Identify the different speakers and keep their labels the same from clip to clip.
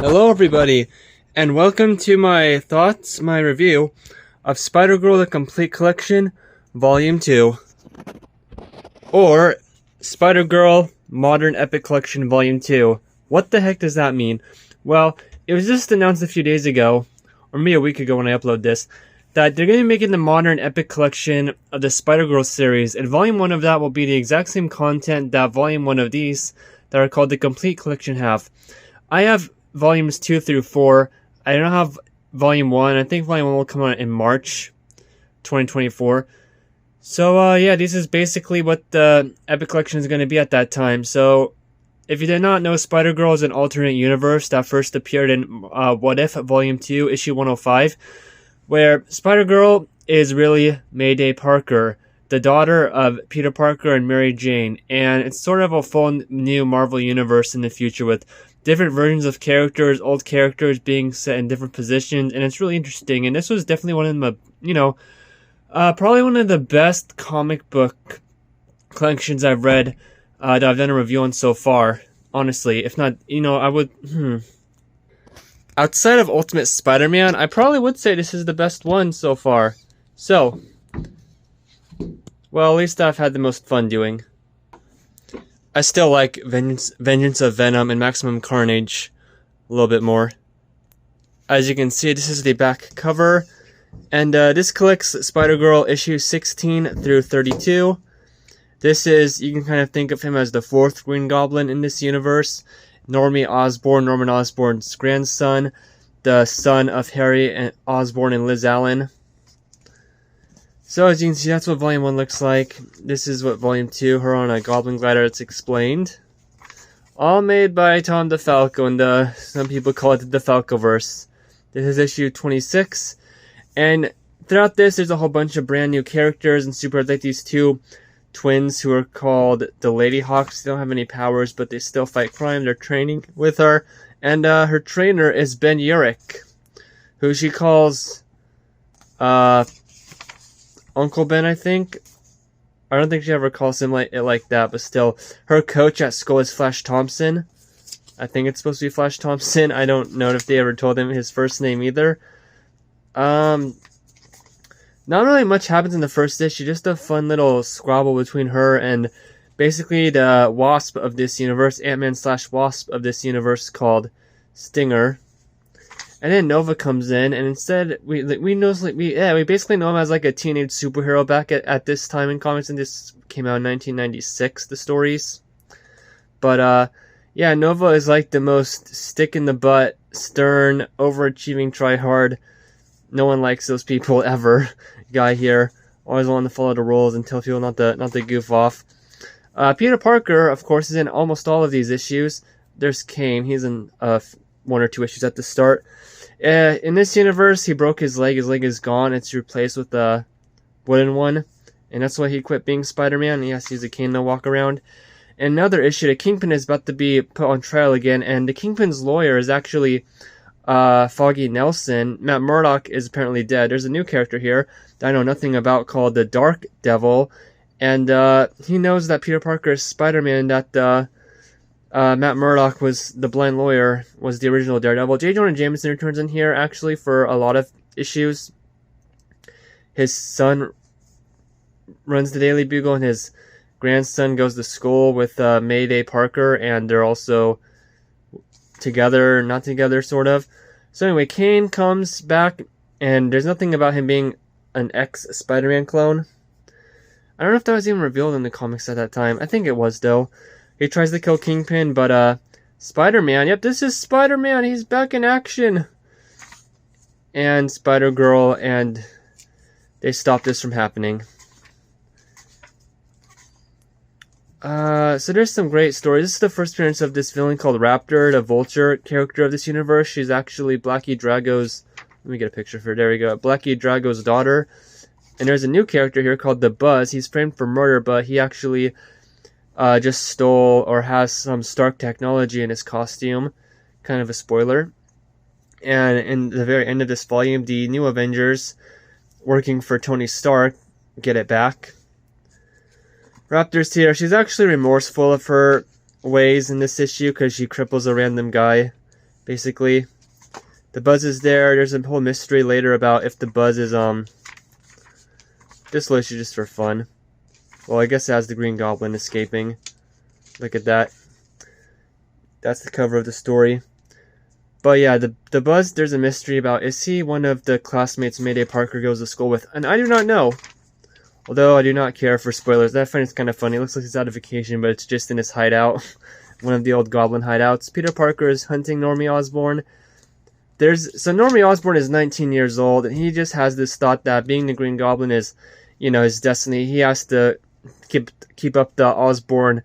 Speaker 1: Hello everybody, and welcome to my review of Spider-Girl The Complete Collection, Volume 2, or Spider-Girl Modern Epic Collection, Volume 2. What the heck does that mean? Well, it was just announced a few days ago, or maybe a week ago when I uploaded this, that they're going to be making the Modern Epic Collection of the Spider-Girl series, and Volume 1 of that will be the exact same content that Volume 1 of these, that are called the Complete Collection, have. I have Volumes 2 through 4. I don't have Volume 1. I think Volume 1 will come out in March 2024. So, yeah, this is basically what the Epic Collection is going to be at that time. So, if you did not know, Spider-Girl is an alternate universe that first appeared in What If, Volume 2, Issue 105, where Spider-Girl is really Mayday Parker, the daughter of Peter Parker and Mary Jane, and it's sort of a full new Marvel universe in the future with different versions of characters, old characters being set in different positions, and it's really interesting. And this was definitely one of the, probably one of the best comic book collections I've read, that I've done a review on so far, honestly. If not, I would, outside of Ultimate Spider-Man, I probably would say this is the best one so far. So, well, at least I've had the most fun doing. I still like Vengeance of Venom and Maximum Carnage a little bit more. As you can see, this is the back cover, and this collects Spider-Girl issue 16 through 32. This is, you can kind of think of him as the fourth Green Goblin in this universe. Norman Osborn's grandson, the son of Harry Osborn and Liz Allen. So as you can see, that's what Volume 1 looks like. This is what Volume 2, her on a Goblin Glider, it's explained. All made by Tom DeFalco, and some people call it the DeFalcoverse. This is issue 26, and throughout this, there's a whole bunch of brand new characters and super, like these two twins who are called the Lady Hawks. They don't have any powers, but they still fight crime. They're training with her, and her trainer is Ben Urich, who she calls, Uncle Ben, I think. I don't think she ever calls him like that, but still. Her coach at school is Flash Thompson. I think it's supposed to be Flash Thompson. I don't know if they ever told him his first name either. Not really much happens in the first issue. Just a fun little squabble between her and basically the Wasp of this universe, Ant-Man/Wasp of this universe, called Stinger. And then Nova comes in, and instead we basically know him as like a teenage superhero back at this time in comics, and this came out in 1996, the stories. But yeah, Nova is like the most stick in the butt, stern, overachieving, try-hard, no one likes those people ever guy here. Always wanting to follow the rules and tell people not to goof off. Peter Parker, of course, is in almost all of these issues. There's Kane. He's in one or two issues at the start. In this universe, he broke his leg. His leg is gone. It's replaced with a wooden one, and that's why he quit being Spider-Man. He has to use a cane to walk around. In another issue, the Kingpin is about to be put on trial again, and the Kingpin's lawyer is actually Foggy Nelson. Matt Murdock is apparently dead. There's a new character here that I know nothing about called the Dark Devil, and he knows that Peter Parker is Spider-Man, that Matt Murdock was the blind lawyer, was the original Daredevil. J. Jonah Jameson returns in here, actually, for a lot of issues. His son runs the Daily Bugle, and his grandson goes to school with Mayday Parker, and they're also together, not together, sort of. So anyway, Kane comes back, and there's nothing about him being an ex-Spider-Man clone. I don't know if that was even revealed in the comics at that time. I think it was, though. He tries to kill Kingpin, but Spider-Man, yep, this is Spider-Man, he's back in action. And Spider-Girl, and they stop this from happening. So there's some great stories. This is the first appearance of this villain called Raptor, the Vulture character of this universe. She's actually Blackie Drago's, let me get a picture of her, there we go, Blackie Drago's daughter. And there's a new character here called the Buzz. He's framed for murder, but he actually just stole or has some Stark technology in his costume. Kind of a spoiler. And in the very end of this volume, the new Avengers, working for Tony Stark, get it back. Raptor's here. She's actually remorseful of her ways in this issue because she cripples a random guy basically. The Buzz is there. There's a whole mystery later about if the Buzz is, this list is just for fun. Well, I guess it has the Green Goblin escaping. Look at that. That's the cover of the story. But yeah, the Buzz, there's a mystery about, is he one of the classmates Mayday Parker goes to school with? And I do not know. Although I do not care for spoilers. I find it's kind of funny. It looks like he's out of vacation, but it's just in his hideout. One of the old Goblin hideouts. Peter Parker is hunting Normie Osborn. So Normie Osborn is 19 years old, and he just has this thought that being the Green Goblin is, you know, his destiny. He has to keep up the Osborn,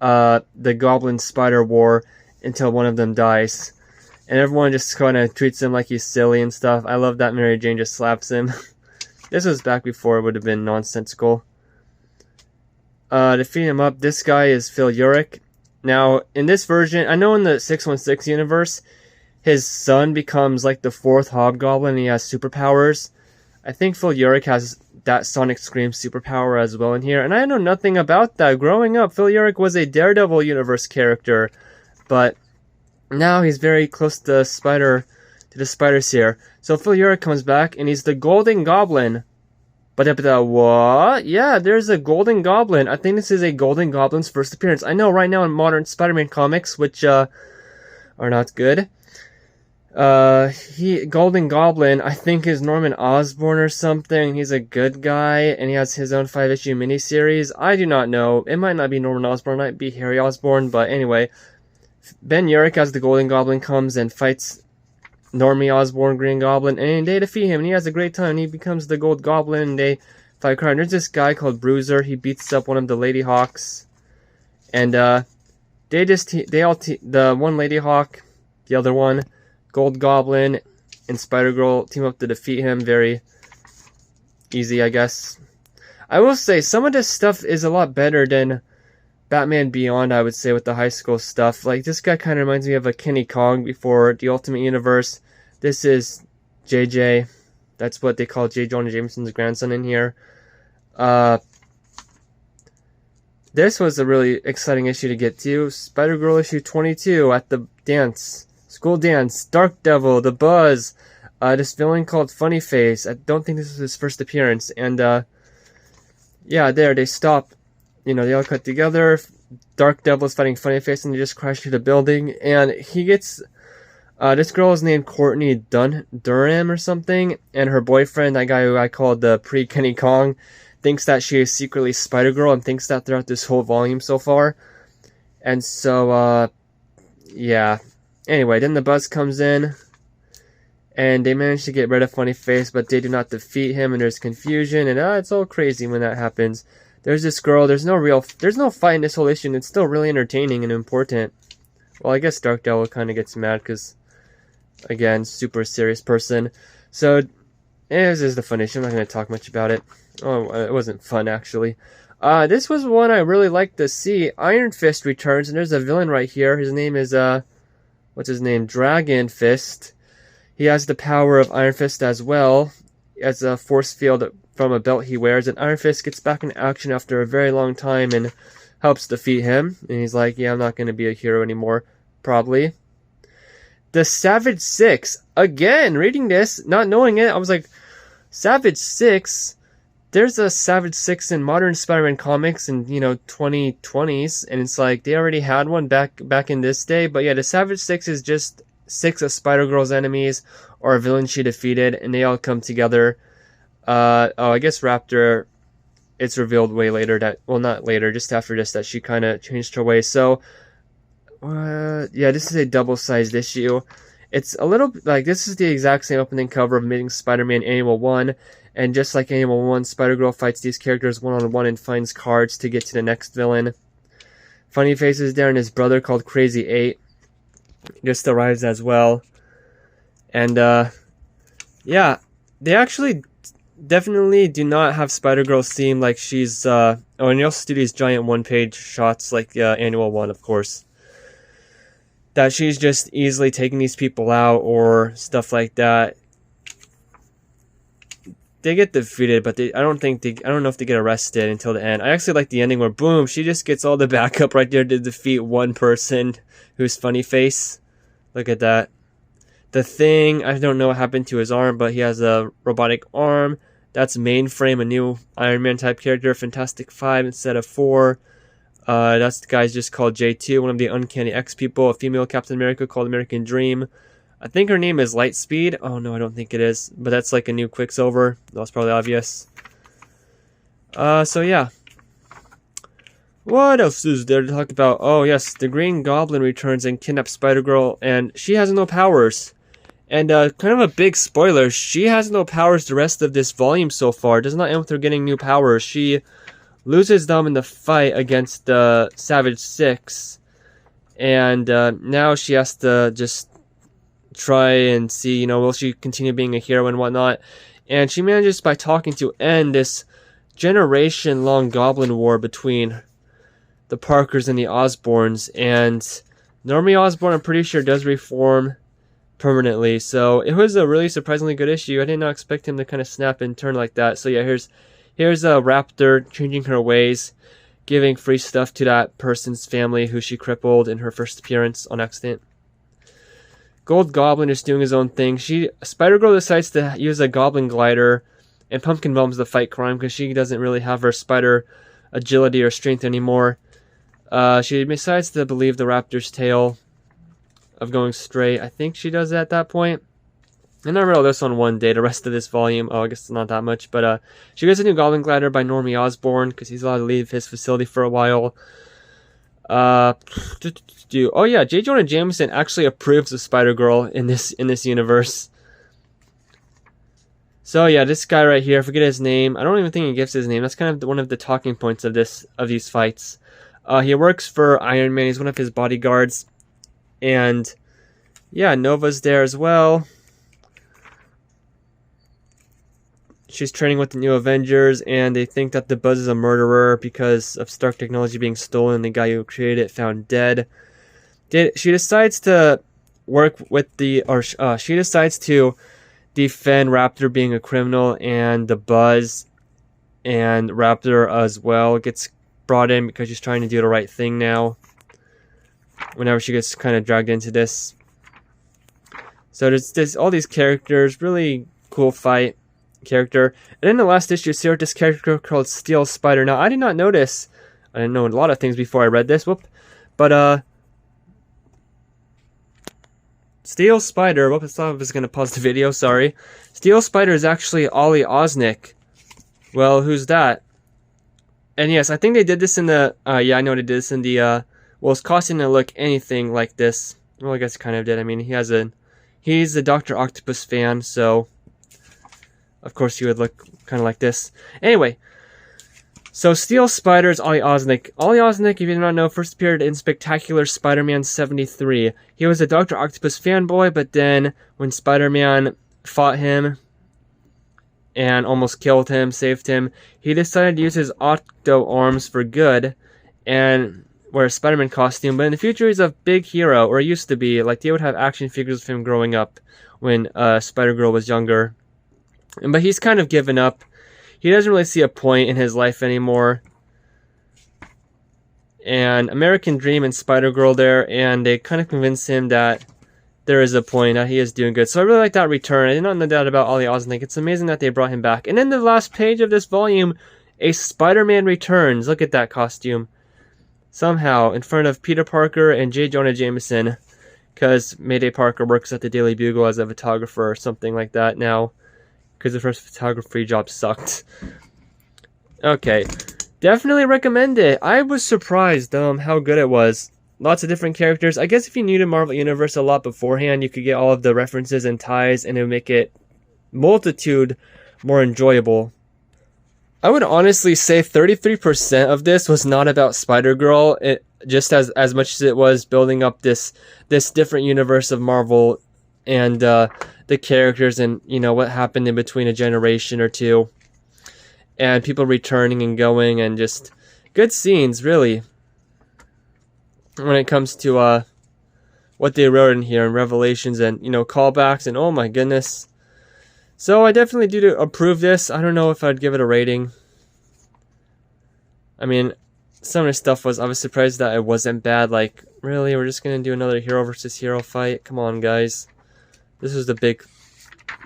Speaker 1: the Goblin Spider War until one of them dies. And everyone just kind of treats him like he's silly and stuff. I love that Mary Jane just slaps him. This was back before it would have been nonsensical. To feed him up, this guy is Phil Urich. Now, in this version, I know in the 616 universe, his son becomes like the 4th Hobgoblin and he has superpowers. I think Phil Urich has that Sonic Scream superpower as well in here. And I know nothing about that. Growing up, Phil Urich was a Daredevil universe character. But now he's very close to the spiders here. So Phil Urich comes back and he's the Golden Goblin. But what? Yeah, there's a Golden Goblin. I think this is a Golden Goblin's first appearance. I know right now in modern Spider-Man comics, which are not good. Golden Goblin, I think, is Norman Osborn or something. He's a good guy, and he has his own 5-issue miniseries. I do not know. It might not be Norman Osborn, it might be Harry Osborn, but anyway. Ben Urich as the Golden Goblin comes and fights Normie Osborn, Green Goblin, and they defeat him, and he has a great time. He becomes the Gold Goblin, and they fight crime. There's this guy called Bruiser. He beats up one of the Lady Hawks, and the one Lady Hawk, the other one, Gold Goblin, and Spider-Girl team up to defeat him. Very easy, I guess. I will say, some of this stuff is a lot better than Batman Beyond, I would say, with the high school stuff. Like, this guy kind of reminds me of a Kenny Kong before the Ultimate Universe. This is JJ. That's what they call J. Jonah Jameson's grandson in here. This was a really exciting issue to get to. Spider-Girl issue 22 at the dance. School dance. Dark Devil, the Buzz. This villain called Funny Face. I don't think this is his first appearance. And, yeah, there, they stop. You know, they all cut together. Dark Devil is fighting Funny Face, and they just crash through the building. And he gets... this girl is named Courtney Durham or something. And her boyfriend, that guy who I called the pre-Kenny Kong, thinks that she is secretly Spider-Girl and thinks that throughout this whole volume so far. And so, yeah. Anyway, then the Buzz comes in. And they manage to get rid of Funny Face, but they do not defeat him. And there's confusion. And it's all crazy when that happens. There's this girl, there's no fight in this whole issue, and it's still really entertaining and important. Well, I guess Dark Devil kind of gets mad because, again, super serious person. So, this is the fun issue. I'm not going to talk much about it. Oh, it wasn't fun, actually. This was one I really liked to see. Iron Fist returns, and there's a villain right here. His name is, what's his name? Dragon Fist. He has the power of Iron Fist as well, as a force field from a belt he wears, and Iron Fist gets back in action after a very long time and helps defeat him. And he's like, yeah, I'm not going to be a hero anymore, probably. The Savage Six. Again, reading this, not knowing it, I was like, Savage Six? There's a Savage Six in modern Spider-Man comics in, 2020s, and it's like, they already had one back in this day. But yeah, the Savage Six is just 6 of Spider-Girl's enemies, or a villain she defeated, and they all come together. I guess Raptor, it's revealed way later that, well, not later, just after this, that she kind of changed her ways. So, yeah, this is a double-sized issue. It's a little, like, this is the exact same opening cover of Amazing Spider-Man Annual 1, and just like Annual 1, Spider-Girl fights these characters one-on-one and finds cards to get to the next villain. Funny Face is there, and his brother called Crazy 8 just arrives as well. And, yeah, they actually definitely do not have Spider-Girl seem like she's, and you also do these giant one-page shots like Annual 1, of course. That she's just easily taking these people out or stuff like that. They get defeated, but I don't know if they get arrested until the end. I actually like the ending where, boom, she just gets all the backup right there to defeat one person who's Funny Face. Look at that. The Thing, I don't know what happened to his arm, but he has a robotic arm. That's Mainframe, a new Iron Man type character. Fantastic Five instead of 4. That's the guy's just called J2, one of the Uncanny X people. A female Captain America called American Dream. I think her name is Lightspeed. Oh no, I don't think it is. But that's like a new Quicksilver. That's probably obvious. So yeah. What else is there to talk about? Oh yes, the Green Goblin returns and kidnaps Spider-Girl, and she has no powers. And kind of a big spoiler, she has no powers the rest of this volume so far. It does not end with her getting new powers. She loses them in the fight against Savage 6. And now she has to just try and see, you know, will she continue being a hero and whatnot. And she manages by talking to end this generation-long Goblin War between the Parkers and the Osborns. And Normie Osborn, I'm pretty sure, does reform permanently. So it was a really surprisingly good issue. I did not expect him to kind of snap and turn like that. So yeah, here's a Raptor changing her ways, giving free stuff to that person's family who she crippled in her first appearance on accident. Gold Goblin is doing his own thing. Spider-Girl decides to use a Goblin glider and Pumpkin Bombs to fight crime because she doesn't really have her spider agility or strength anymore. She decides to believe the Raptor's tale of going straight. I think she does at that point. And I read all this on one day. The rest of this volume, I guess it's not that much. But she gets a new Goblin glider by Normie Osborn because he's allowed to leave his facility for a while. Oh yeah, J. Jonah Jameson actually approves of Spider-Girl in this universe. So yeah, this guy right here, I forget his name. I don't even think he gives his name. That's kind of one of the talking points of these fights. He works for Iron Man. He's one of his bodyguards. And yeah, Nova's there as well. She's training with the new Avengers, and they think that the Buzz is a murderer because of Stark technology being stolen. The guy who created it found dead. She decides to work with she decides to defend Raptor being a criminal, and the Buzz and Raptor as well gets brought in because she's trying to do the right thing now. Whenever she gets kind of dragged into this. So there's all these characters, really cool fight character. And in the last issue, you see this character called Steel Spider. Now, I did not notice, I didn't know a lot of things before I read this, but Steel Spider, I thought I was going to pause the video, sorry. Steel Spider is actually Ollie Osnick. Well, who's that? And yes, I think they did this in the, yeah, I know they did this in the, well, his costume didn't look anything like this. Well, I guess it kind of did. I mean, he's a Dr. Octopus fan, so of course he would look kind of like this. Anyway, so Steel Spider is Ollie Osnick. Ollie Osnick, if you do not know, first appeared in Spectacular Spider-Man 73. He was a Dr. Octopus fanboy, but then when Spider-Man fought him and almost killed him, saved him, he decided to use his Octo arms for good and wear a Spider-Man costume. But in the future, he's a big hero, or used to be. Like, they would have action figures of him growing up when Spider-Girl was younger. But he's kind of given up. He doesn't really see a point in his life anymore. And American Dream and Spider-Girl there, and they kind of convince him that there is a point, that he is doing good. So I really like that return. I did not know that about Ollie Osnick. It's amazing that they brought him back. And in the last page of this volume, a Spider-Man returns. Look at that costume. Somehow, in front of Peter Parker and J. Jonah Jameson, because Mayday Parker works at the Daily Bugle as a photographer or something like that now, because the first photography job sucked. Okay, definitely recommend it. I was surprised how good it was. Lots of different characters. I guess if you knew the Marvel Universe a lot beforehand, you could get all of the references and ties, and it would make it multitude more enjoyable. I would honestly say 33% of this was not about Spider-Girl, just as much as it was building up this different universe of Marvel and the characters and, you know, what happened in between a generation or two. And people returning and going and just good scenes, really. When it comes to what they wrote in here and revelations and, you know, callbacks and oh my goodness. So I definitely do approve this. I don't know if I'd give it a rating. I mean, some of the stuff I was surprised that it wasn't bad. Like, really? We're just going to do another hero versus hero fight? Come on, guys. This was the big,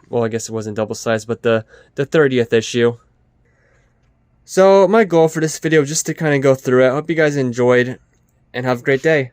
Speaker 1: well, I guess it wasn't double-sized, but the 30th issue. So my goal for this video was just to kind of go through it. I hope you guys enjoyed, and have a great day.